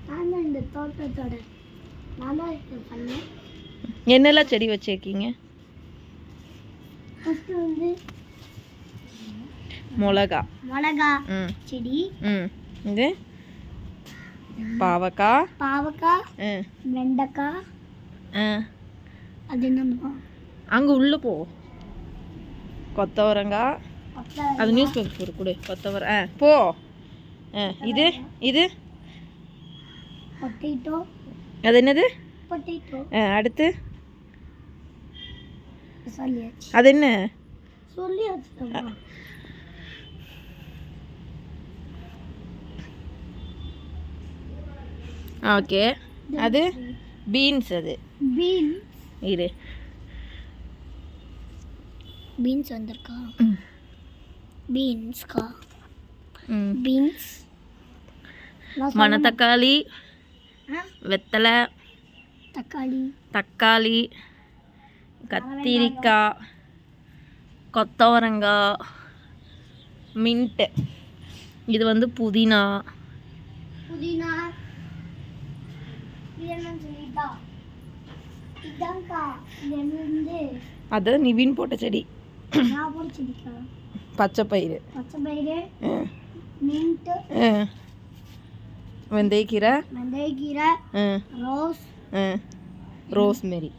நான் இந்த தோட்டத்தோட நான் பண்ணேன். என்னெல்லாம் செடி வச்சிருக்கீங்க? ஃபர்ஸ்ட் வந்து மிளகா செடி. இது பாவக்காய், வெண்டைக்காய். அது என்னமா அங்கே உள்ளே போ. கொத்தவரங்காய். அது நியூஸ் பேப்பர் கொடு. போ. இது இது பொட்டேட்டோ. அது என்னது? பொட்டேட்டோ. அடுத்து சொல்லியாச்சு. அது என்ன? சொல்லியாச்சு. ஓகே. அது பீன்ஸ். அது இரு. பீன்ஸ் வந்திருக்கா? பீன்ஸ். மணத்தக்காளி, வெத்தலை, தக்காளி, கத்திரிக்காய், கொத்தவரங்காய், மின்ட்டு. இது வந்து புதினா. அது நிவின் போட்ட செடி. பச்சை பயிறு, வெந்தயக்கீரை, ரோஸ்மெரி.